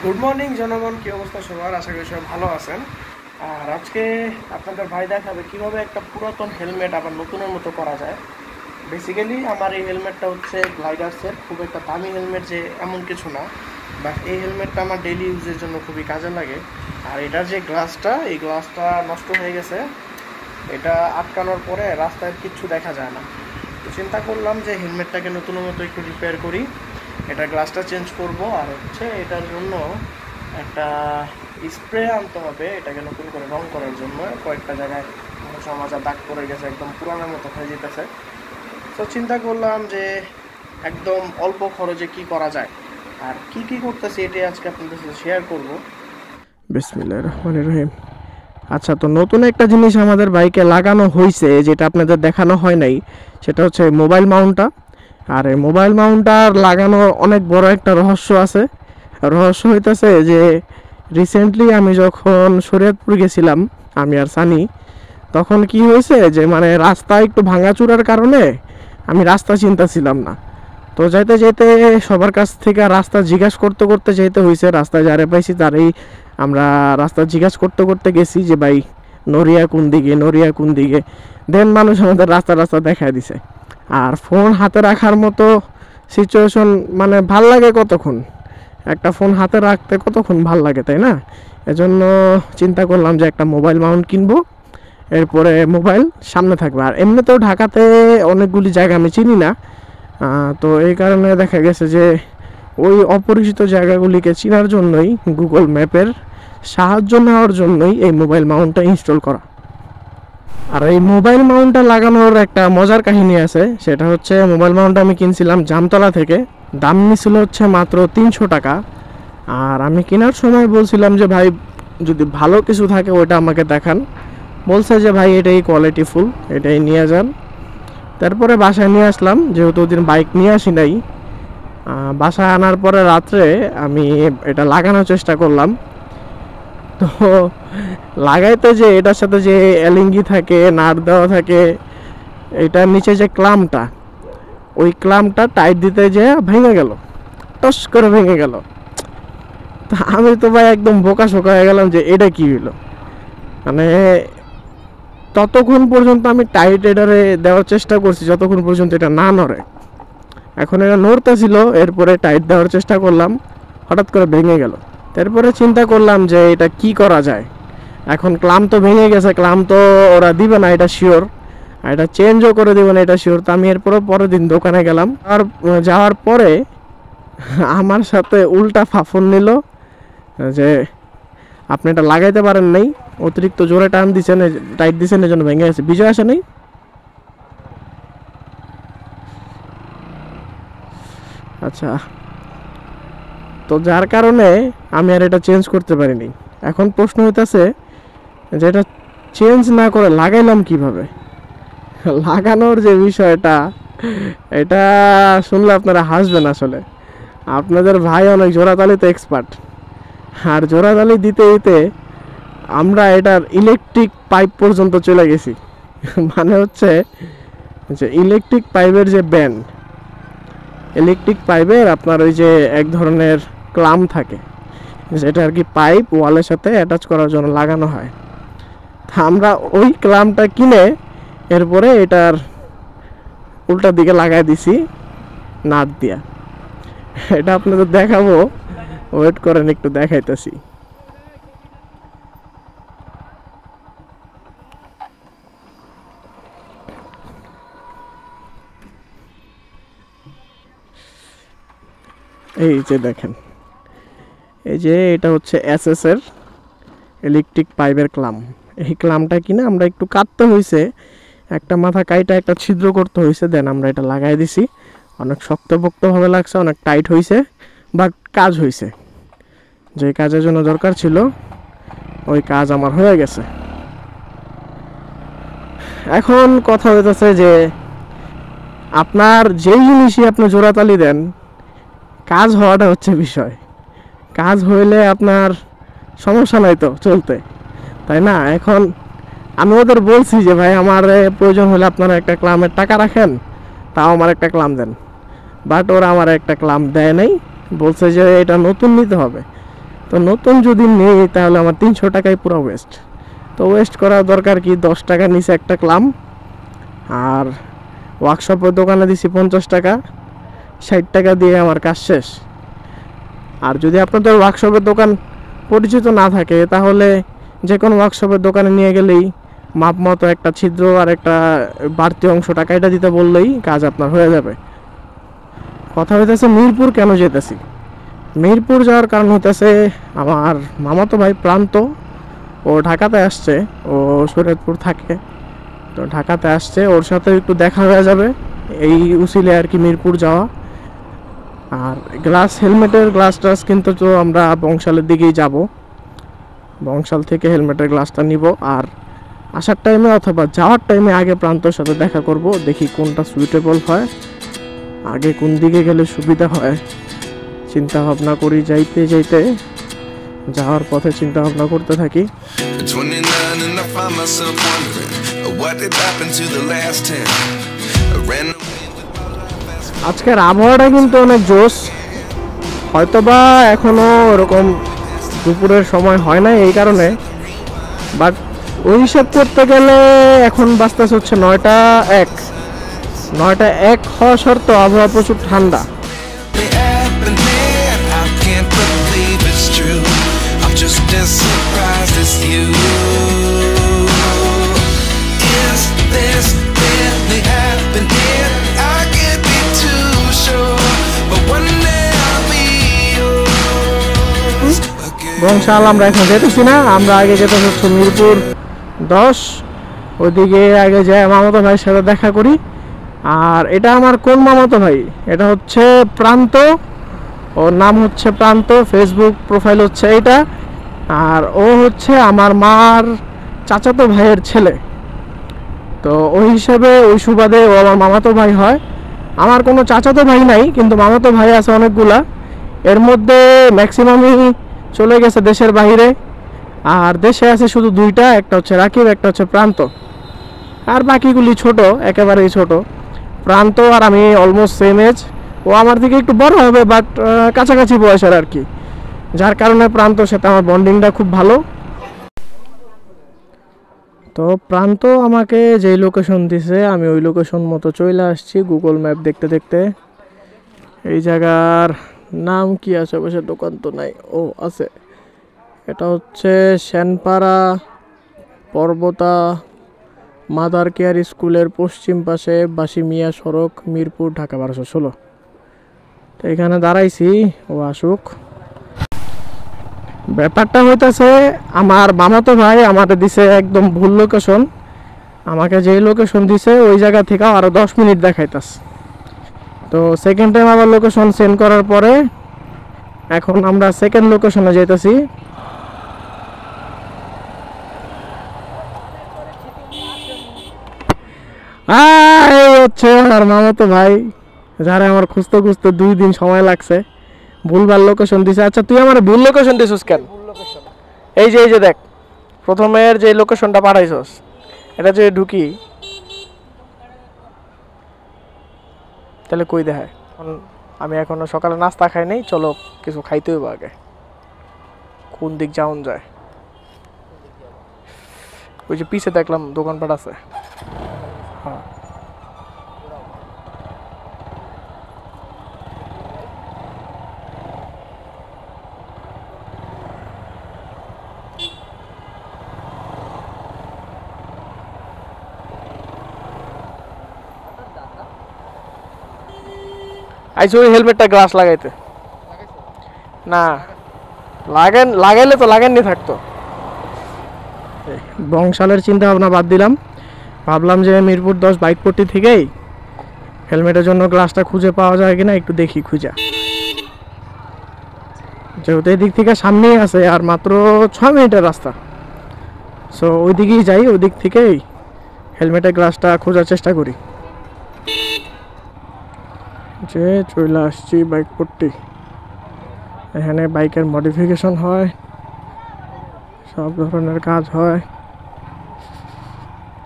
Good morning জনগণ, কি অবস্থা সবার? আশা করি সবাই ভালো আছেন। আর আজকে আপনাদের ভাই দেখাবে কিভাবে একটা পুরাতন হেলমেট আবার নতুনের মতো করা যায়। বেসিক্যালি আমার এই হেলমেটটা হচ্ছে গ্লাইডার্সের, খুব একটা দামি হেলমেট যে এমন কিছু না, বাট এই হেলমেটটা আমার ডেইলি ইউজের জন্য খুবই কাজে লাগে। আর এটার যে গ্লাসটা, এই গ্লাসটা নষ্ট হয়ে গেছে। এটা আটকানোর পরে রাস্তায় কিচ্ছু দেখা যায় না। তো চিন্তা করলাম যে হেলমেটটাকে নতুনের মতো একটু রিপেয়ার করি, এটা গ্লাসটা চেঞ্জ করব। আর হচ্ছে এটার জন্য একটা স্প্রে আনতে হবে, এটাকে নতুন করে রং করার জন্য। কয়েকটা জায়গায় সমাজে দাগ পড়ে গেছে, একদম পুরানোর মতো হয়ে যেতেছে। তো চিন্তা করলাম যে একদম অল্প খরচে কি করা যায় আর কি কি করতেছি, এটাই আজকে আপনাদের সাথে শেয়ার করব। বিসমিল্লাহির রহমানির রহিম। আচ্ছা, তো নতুন একটা জিনিস আমাদের বাইকে লাগানো হয়েছে, যেটা আপনাদের দেখানো হয় নাই, সেটা হচ্ছে মোবাইল মাউন্টটা। আর এই মোবাইল মাউন্টটার লাগানোর অনেক বড় একটা রহস্য আছে। রহস্য হইতেছে যে রিসেন্টলি আমি যখন শরীয়তপুর গেছিলাম, আমি আর সানি, তখন কি হয়েছে যে মানে রাস্তা একটু ভাঙাচুরার কারণে আমি রাস্তা চিনতেছিলাম না। তো যাইতে যাইতে সবার কাছ থেকে রাস্তা জিজ্ঞাসা করতে করতে যেতে হয়েছে। রাস্তায় যারে পাইছি তারই আমরা রাস্তা জিজ্ঞাসা করতে করতে গেছি যে ভাই নড়িয়া কোন দিকে, নড়িয়া কোন দিকে। দেন মানুষ আমাদের রাস্তা রাস্তা দেখায় দিছে। আর ফোন হাতে রাখার মতো সিচুয়েশন, মানে ভাল লাগে কতক্ষণ একটা ফোন হাতে রাখতে, কতক্ষণ ভাল লাগে, তাই না? এজন্য চিন্তা করলাম যে একটা মোবাইল মাউন্ট কিনবো, এরপরে মোবাইল সামনে থাকবে। আর এমনিতেও ঢাকাতে অনেকগুলি জায়গা আমি চিনি না, তো এই কারণে দেখা গেছে যে ওই অপরিচিত জায়গাগুলিকে চেনার জন্যই গুগল ম্যাপের সাহায্য নেওয়ার জন্যই এই মোবাইল মাউন্টটা ইনস্টল করা। আর এই মোবাইল মাউন্টটা লাগানোর একটা মজার কাহিনী আছে। সেটা হচ্ছে মোবাইল মাউন্টটা আমি কিনছিলাম জামতলা থেকে। দাম নিছিল হচ্ছে মাত্র 300 টাকা। আর আমি কেনার সময় বলছিলাম যে ভাই যদি ভালো কিছু থাকে ওটা আমাকে দেখান। বলছে যে ভাই এটাই কোয়ালিটিফুল, এটাই নিয়ে যান। তারপরে বাসায় নিয়ে আসলাম, যেহেতু ওদিন বাইক নিয়ে আসি নাই। বাসায় আনার পরে রাত্রে আমি এটা লাগানোর চেষ্টা করলাম। তো লাগাইতে যে এটার সাথে যে এলিঙ্গি থাকে, নাট দেওয়া থাকে, এটার নিচে যে ক্লামটা, ওই ক্লামটা টাইট দিতে যে ভেঙে গেল, টস করে ভেঙে গেল। তা আমি তো ভাই একদম বোকা শোকা হয়ে গেলাম যে এটা কি হলো। মানে ততক্ষণ পর্যন্ত আমি টাইট এটারে দেওয়ার চেষ্টা করছি যতক্ষণ পর্যন্ত এটা না নড়ে। এখন এটা নড়তেছিল, এরপরে টাইট দেওয়ার চেষ্টা করলাম, হঠাৎ করে ভেঙে গেল। তারপরে চিন্তা করলাম যে এটা কি করা যায়। এখন ক্লাম তো ভেঙে গেছে, ক্লাম তো ওরা দিবে না এটা শিওর, আর এটা চেঞ্জও করে দেবে না এটা শিওর। তো আমি এরপরে পরের দিন দোকানে গেলাম। আর যাওয়ার পরে আমার সাথে উল্টা ফাফন নিল যে আপনি এটা লাগাইতে পারেন নাই, অতিরিক্ত জোরে টান দিচ্ছেন, টাইট দিচ্ছেন, এই জন্য ভেঙে গেছে। বিজয় আসে নাই। আচ্ছা, তো যার কারণে আমি আর এটা চেঞ্জ করতে পারিনি। এখন প্রশ্ন হইতেছে যে এটা চেঞ্জ না করে লাগাইলাম কিভাবে। লাগানোর যে বিষয়টা, এটা শুনলে আপনারা হাসবেন। আসলে আপনাদের ভাই অনেক জোড়াতালিতে এক্সপার্ট। আর জোড়াতালি দিতে দিতে আমরা এটার ইলেকট্রিক পাইপ পর্যন্ত চলে গেছি। মানে হচ্ছে যে ইলেকট্রিক পাইপের যে ব্যান্ড, ইলেকট্রিক পাইপের আপনার ওই যে এক ধরনের ক্লাম থাকে, যেটা আর কি পাইপ ওয়ালের সাথে অ্যাটাচ করার জন্য লাগানো হয়। তা আমরা ওই ক্লামটা কিনে এরপরে এটার উল্টা দিকে লাগাই দিছি নাট দিয়া। এটা আপনাদের দেখাবো, ওয়েট করেন, একটু দেখাইতেছি। এই যে দেখেন, এই যে এটা হচ্ছে এসএস এর ইলেকট্রিক পাইপের ক্লাম। এই ক্লামটা কিনে আমরা একটু কাটতে হয়েছে, একটা মাথা কাইটা একটা ছিদ্র করতে হয়েছে, দেন আমরা এটা লাগাই দিছি। অনেক শক্তপোক্তভাবে লাগছে, অনেক টাইট হয়েছে, বাট কাজ হয়েছে। যে কাজের জন্য দরকার ছিল ওই কাজ আমার হয়ে গেছে। এখন কথা হইতেছে যে আপনার যেই জিনিসই আপনি জোড়াতালি দেন, কাজ হওয়াটা হচ্ছে বিষয়। কাজ হইলে আপনার সমস্যা নাই তো চলতে, তাই না? এখন আমি ওদের বলছি যে ভাই আমার প্রয়োজন হলে আপনারা একটা ক্লামের টাকা রাখেন, তাও আমার একটা ক্লাম দেন। বাট ওরা আমার একটা ক্লাম দেয় নাই, বলছে যে এটা নতুন নিতে হবে। তো নতুন যদি নেই তাহলে আমার 300 টাকায় পুরো ওয়েস্ট। তো ওয়েস্ট করার দরকার কি, 10 টাকার নিচে একটা ক্লাম, আর ওয়ার্কশপের দোকানে দিছি 50 টাকা, 60 টাকা দিয়ে আমার কাজ শেষ। আর যদি আপনাদের ওয়ার্কশপের দোকান পরিচিত না থাকে তাহলে যে কোনো ওয়ার্কশপের দোকানে নিয়ে গেলেই মাপ মতো একটা ছিদ্র আর একটা বাড়তি অংশ টাকা এটা দিতে বললেই কাজ আপনার হয়ে যাবে। কথা হইতেছে মিরপুর কেন যেতেছি। মিরপুর যাওয়ার কারণ হইতেছে আমার মামাতো ভাই প্রান্ত, ও ঢাকাতে আসছে, ও শরীয়তপুর থাকে, তো ঢাকাতে আসছে, ওর সাথে একটু দেখা হয়ে যাবে এই উসিলে আর কি মিরপুর যাওয়া। আর হেলমেটের গ্লাস টাস কিন্তু তো আমরা বংশালের দিকেই যাব, বংশাল থেকে হেলমেটের গ্লাসটা নিব। আর আসার টাইমে অথবা যাওয়ার টাইমে আগে প্রান্তর সাথে দেখা করব, দেখি কোনটা সুইটেবল হয়, আগে কোন দিকে গেলে সুবিধা হয় চিন্তা ভাবনা করি। যাইতে যাইতে যাওয়ার পথে চিন্তা ভাবনা করতে থাকি। আজকের আবহাওয়াটা কিন্তু অনেক জোশ, হয়তোবা এখনো এরকম দুপুরের সময় হয় না এই কারণে, বাট ওই হিসাব করতে গেলে এখন বাজতেছে হচ্ছে 9টা 1 হওয়া সত্ত্বেও আবহাওয়া প্রচুর ঠান্ডা। বংশাল আমরা এখন যেতেছি না, আমরা আগে যেতে হচ্ছে মিরপুর 10, ওইদিকে আগে যাই মামাতো ভাইয়ের সাথে দেখা করি। আর এটা আমার কোন মামাতো ভাই, এটা হচ্ছে প্রান্ত, ওর নাম হচ্ছে প্রান্ত, ফেসবুক প্রোফাইল হচ্ছে এইটা। আর ও হচ্ছে আমার মার চাচাতো ভাইয়ের ছেলে, তো ওই হিসাবে ওই সুবাদে ও আমার মামাতো ভাই হয়। আমার কোনো চাচাতো ভাই নাই, কিন্তু মামাতো ভাই আছে অনেকগুলা, এর মধ্যে ম্যাক্সিমামই চলে গেছে দেশের বাইরে, আর দেশে আছে শুধু 2টা, একটা হচ্ছে রাকিব, একটা হচ্ছে প্রান্ত, আর বাকিগুলি ছোট, একেবারেই ছোট। প্রান্ত আর আমি অলমোস্ট সেম এজ, ও আমার থেকে একটু বড় হবে বাট কাছাকাছি বয়সের আর কি, যার কারণে প্রান্তর সাথে আমার বন্ডিংটা খুব ভালো। তো প্রান্ত আমাকে যেই লোকেশন দিছে আমি ওই লোকেশন মতো চলে আসছি গুগল ম্যাপ দেখতে দেখতে। এই জায়গার নাম কি, আশেপাশে দোকান তো নাই, ও আছে, এটা হচ্ছে শ্যানপাড়া পর্বতা মাদার কেয়ার স্কুলের পশ্চিম পাশে বাসি মিয়া সড়ক, মিরপুর, ঢাকা 1216। তো এখানে দাঁড়াইছি, ও আসুক। ব্যাপারটা হইতেছে আমার মামাতো ভাই আমাকে দিছে একদম ভুল লোকেশন, আমাকে যেই লোকেশন দিছে ওই জায়গা থেকে আরও 10 মিনিট দেখাইতাছে। তো সেকেন্ড টাইম আবার লোকেশন সেন্ড করার পরে এখন আমরা সেকেন্ড লোকেশনে যাইতেছি। এই হচ্ছে আমার মামাতো ভাই, যারা আমার খুঁজতে খুঁজতে 2 দিন সময় লাগছে, ভুলভাল লোকেশন দিছে। আচ্ছা তুই আমার ভুল লোকেশন দিছিস কেন? এই যে দেখ, প্রথমের যে লোকেশনটা পাঠাইছস এটা যে ঢুকি, তাহলে কই দেখায়? আমি এখনো সকালে নাস্তা খাই নাই, চলো কিছু খাইতে হইব আগে। কোন দিক যাওন যায়? ওই যে পিছে দেখলাম দোকানপাট আছে। হ্যাঁ আইসো ওই হেলমেটটা গ্লাস লাগাইতে না, লাগাইলে তো লাগাননি থাকতো। বংশালের চিন্তা ভাবনা বাদ দিলাম, ভাবলাম যে মিরপুর 10 বাইকপট্টি থেকেই হেলমেটের জন্য গ্লাসটা খুঁজে পাওয়া যায় কিনা একটু দেখি খুঁজা, যেহেতু এদিক থেকে সামনেই আছে আর মাত্র 6 মিনিটের রাস্তা, সো ওই দিকেই যাই, ওই দিক থেকেই হেলমেটের গ্লাসটা খোঁজার চেষ্টা করি। যে চলে আসছি বাইকপট্টি, এখানে বাইকের মডিফিকেশন হয়, সব ধরনের কাজ হয়,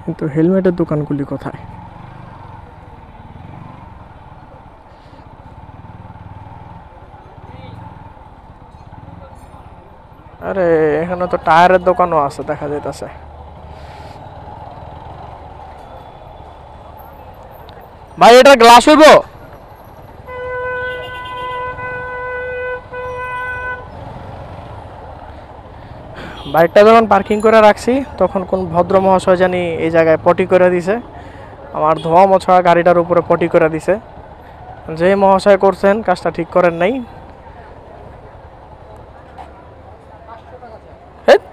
কিন্তু হেলমেটের দোকানগুলি কোথায়? আরে এখানে তো টায়ারের দোকানও আছে দেখা যাইতেছে। ভাই এটা গ্লাস হইব? বাইকটা যখন পার্কিং করে রাখছি তখন কোন ভদ্র মহাশয় জানি এই জায়গায় পটি করে দিছে, আমার ধোয়া মোছা গাড়িটার উপরে পটি করে দিছে। যে মহাশয় করছেন কাজটা ঠিক করেন নাই।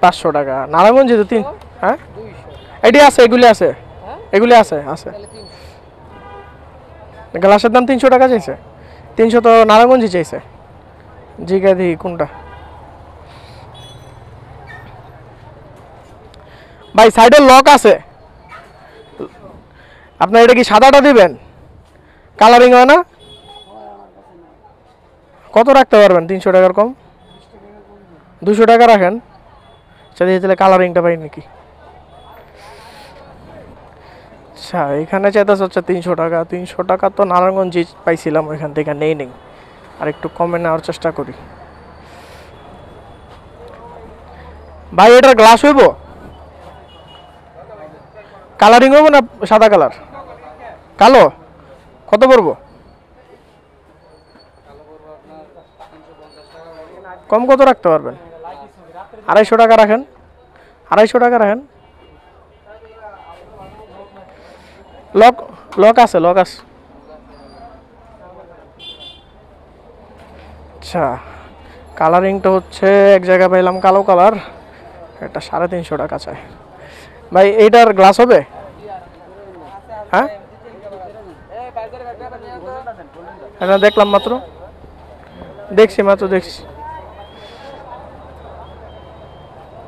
500 টাকা নারায়ণগঞ্জে তো তিন। হ্যাঁ এটি আছে, এগুলি আছে, এগুলি আছে আছে। গ্লাসের দাম 300 টাকা চাইছে। 300 তো নারায়ণগঞ্জে চাইছে। জিগা দি কোনটা ভাই? সাইডের লক আছে। আপনার এটা কি সাদাটা দিবেন? কালারিং হয় না? কত রাখতে পারবেন? 300 টাকার কম? 200 টাকা রাখেন। তাহলে কালারিংটা পাই নাকি? আচ্ছা এখানে চাইতে হচ্ছে 300 টাকা। 300 টাকা তো নারায়ণগঞ্জে পাইছিলাম, ওইখান থেকে নেই নেই। আর একটু কমে নেওয়ার চেষ্টা করি। ভাই এটার গ্লাস হইব? কালারিং হইব না সাদা কালার? কালো কত পড়বো? কম কত রাখতে পারবেন? 250 টাকা রাখেন। 250 টাকা রাখেন। লক লক আছে, লক আছে। আচ্ছা কালারিংটা হচ্ছে এক জায়গায় পাইলাম কালো কালার, এটা 350 টাকা চাই। ভাই এইটার গ্লাস হবে? হ্যাঁ এটা দেখলাম মাত্র, দেখছি মাত্র দেখছি।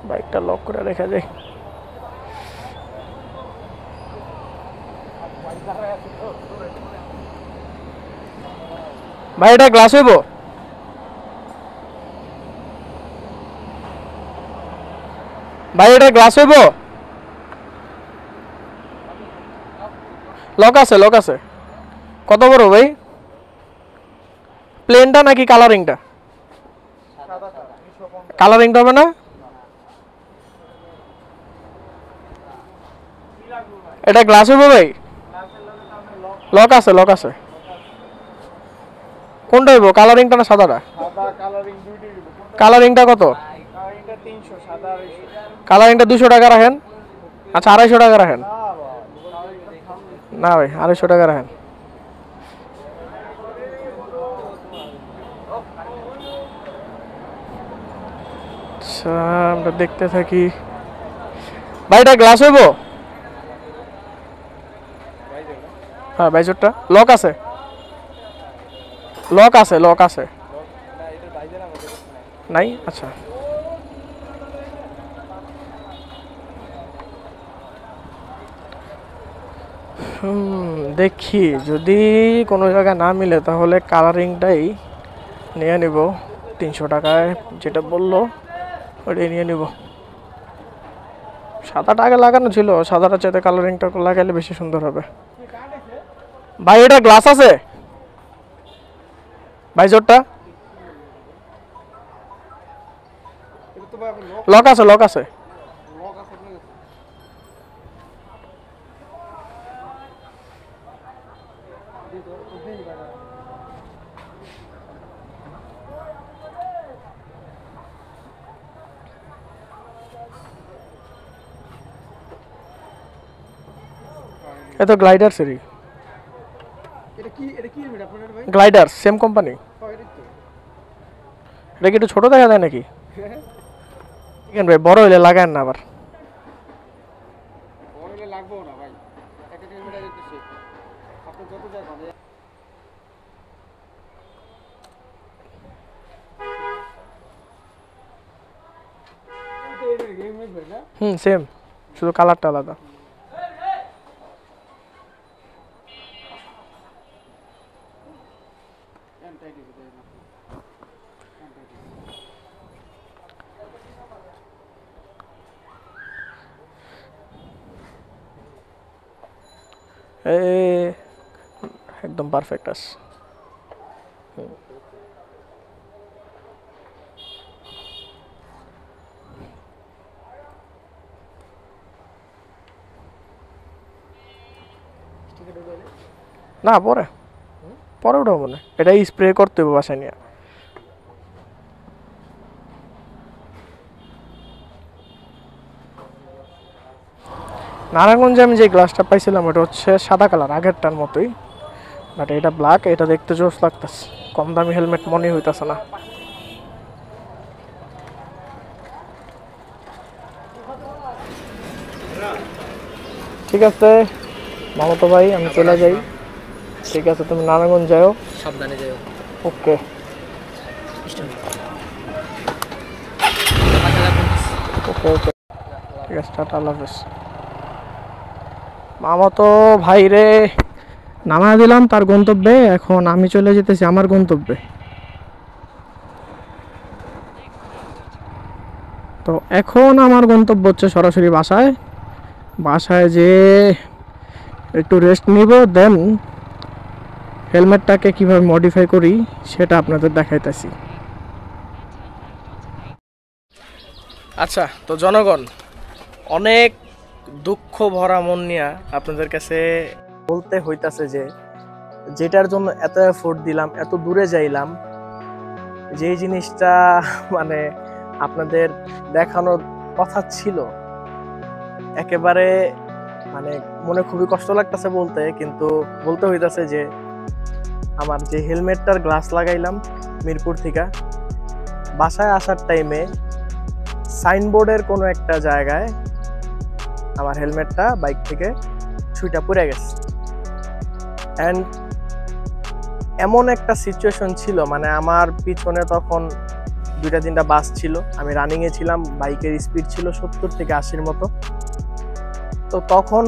বাইকটা লক করে রেখে যাই। ভাই এটা গ্লাস হইব? ভাই এটা গ্লাস হইব? লক আছে, লক আছে। কত বড় ভাই? প্লেনটা নাকি কালারিংটা? কালারিংটা হবে না? এটা গ্লাস হইব ভাই? লক আছে, লক আছে। কোনটা হইব, কালারিংটা না সাদাটা? কালারিংটা কত? কালারিংটা 200 টাকা রাখেন। আচ্ছা 250 টাকা রাখেন। না ভাই 250 টাকা রাখেন। আচ্ছা আমরা দেখতে থাকি। ভাই এটা গ্লাস হইব? হ্যাঁ বাইজরটা লক আছে, লক আছে, লক আছে। নাই আচ্ছা। দেখি যদি কোনো জায়গায় না মিলে তাহলে কালারিংটাই নিয়ে নিব। 300 টাকায় যেটা বললো ওটাই নিয়ে নিব। সাদাটা আগে লাগানো ছিল, সাদাটা চাইতে কালারিংটা লাগাইলে বেশি সুন্দর হবে। ভাই এটা গ্লাস আছে? বাইজরটা লক আছে, লক আছে। এ তো গ্লাইডার সেরি। Glider same company. এটা কি একটু ছোট দেখা যায় নাকি? কেন ভাই বড় হইলে লাগান না আবার। সেম, শুধু কালারটা আলাদা। একদম পারফেক্ট আছে। না পরে পরে উঠাবো না, এটা স্প্রে করতে হবে বাসায় নিয়ে। নারায়ণগঞ্জে আমি যে গ্লাসটা পাইছিলাম ওটা হচ্ছে সাদা কালার, আগেরটার মতোই, বাট এটা ব্ল্যাক। এটা দেখতে জোস লাগতেছে, কম দামি হেলমেট মনে হইতাছে না। ঠিক আছে মামতো ভাই, আমি চলে যাই। ঠিক আছে, তুমি নারায়ণগঞ্জ যাও, সাবধানে যাও। ওকে ওকে ওকে, ঠিক আছে, টাটা, আল্লাহ হাফেজ। মামাতো ভাই রে নামায় দিলাম তার গন্তব্যে, এখন আমি চলে যেতেছি আমার গন্তব্যে। তো এখন আমার গন্তব্য হচ্ছে সরাসরি বাসায়। বাসায় যে একটু রেস্ট নিব, দেন হেলমেটটাকে কিভাবে মডিফাই করি সেটা আপনাদের দেখাইতেছি। আচ্ছা, তো জনগণ, অনেক দুঃখ ভরা মন নিয়ে আপনাদের কাছে বলতে হইতাছে যে যেটার জন্য এত এফোর্ট দিলাম, এত দূরে যাইলাম, যেই জিনিসটা মানে আপনাদের দেখানোর কথা ছিল, একেবারে মানে মনে খুবই কষ্ট লাগতেছে বলতে, কিন্তু বলতে হইতাছে যে আমার যে হেলমেটটার গ্লাস লাগাইলাম মিরপুর থেকে, বাসায় আসার টাইমে সাইনবোর্ডের কোনো একটা জায়গায় আমার হেলমেটটা বাইক থেকে ছুঁইটা পড়ে গেছে। অ্যান্ড এমন একটা সিচুয়েশন ছিল, মানে আমার পিছনে তখন 2-3টা বাস ছিল, আমি রানিংয়ে ছিলাম, বাইকের স্পিড ছিল 70 থেকে 80-র মতো। তো তখন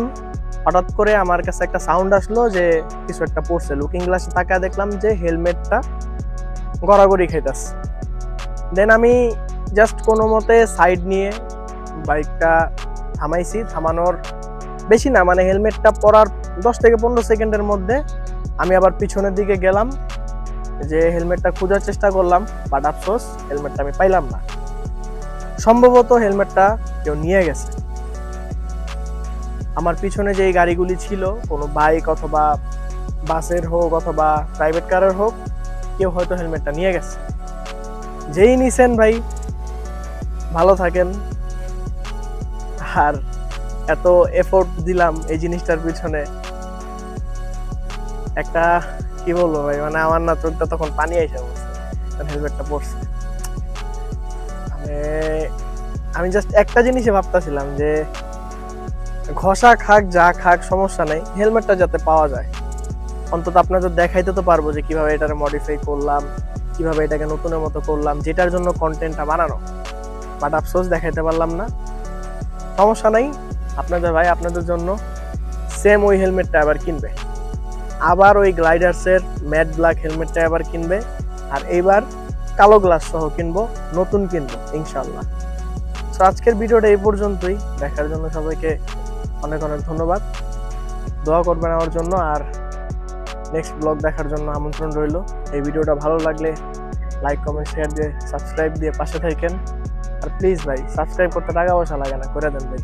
হঠাৎ করে আমার কাছে একটা সাউন্ড আসলো যে কিছু একটা পড়ছে। লুকিং গ্লাসে তাকায় দেখলাম যে হেলমেটটা গড়াগড়ি খাইতেছে। দেন আমি জাস্ট কোনো মতে সাইড নিয়ে বাইকটা থামাইছি। থামানোর বেশি না, মানে হেলমেটটা পরার 10 থেকে 15 সেকেন্ডের মধ্যে আমি আবার পিছনের দিকে গেলাম, যে হেলমেটটা খোঁজার চেষ্টা করলাম, বাট আফসোস হেলমেটটা আমি পাইলাম না। সম্ভবত হেলমেটটা কেউ নিয়ে গেছে। আমার পিছনে যেই গাড়িগুলি ছিল, কোনো বাইক অথবা বাসের হোক অথবা প্রাইভেট কারের হোক, কেউ হয়তো হেলমেটটা নিয়ে গেছে। যেই নিছেন ভাই ভালো থাকেন। আর এত এফোর্ট দিলাম এই জিনিসটার পিছনে, একটা কি বলবো ভাই, মানে আমার না চোখটা তখন পানি এসে বলছে হেলমেটটা পড়ছে। আমি জাস্ট একটা জিনিসে ভাবতেছিলাম যে ঘষা খাক যা খাক সমস্যা নেই, হেলমেটটা যাতে পাওয়া যায়। অন্তত আপনাদের দেখাইতে তো পারবো যে কিভাবে এটারে মডিফাই করলাম, কিভাবে এটাকে নতুনের মতো করলাম, যেটার জন্য কন্টেন্টটা বানানো। বাট আফসোস দেখাইতে পারলাম না। সমস্যা নাই, আপনাদের ভাই আপনাদের জন্য সেম ওই হেলমেটটা আবার কিনবে, আবার ওই গ্লাইডার্সের ম্যাট ব্ল্যাক হেলমেটটা আবার কিনবে, আর এইবার কালো গ্লাস সহ কিনবো, নতুন কিনবো ইনশাল্লাহ। তো আজকের ভিডিওটা এই পর্যন্তই। দেখার জন্য সবাইকে অনেক অনেক ধন্যবাদ। দোয়া করবেন আমার জন্য, আর নেক্সট ব্লগ দেখার জন্য আমন্ত্রণ রইল। এই ভিডিওটা ভালো লাগলে লাইক, কমেন্ট, শেয়ার দিয়ে সাবস্ক্রাইব দিয়ে পাশে থাকেন। আর প্লিজ ভাই সাবস্ক্রাইব করতে টাকা পয়সা লাগে না, করে দেন ভাই।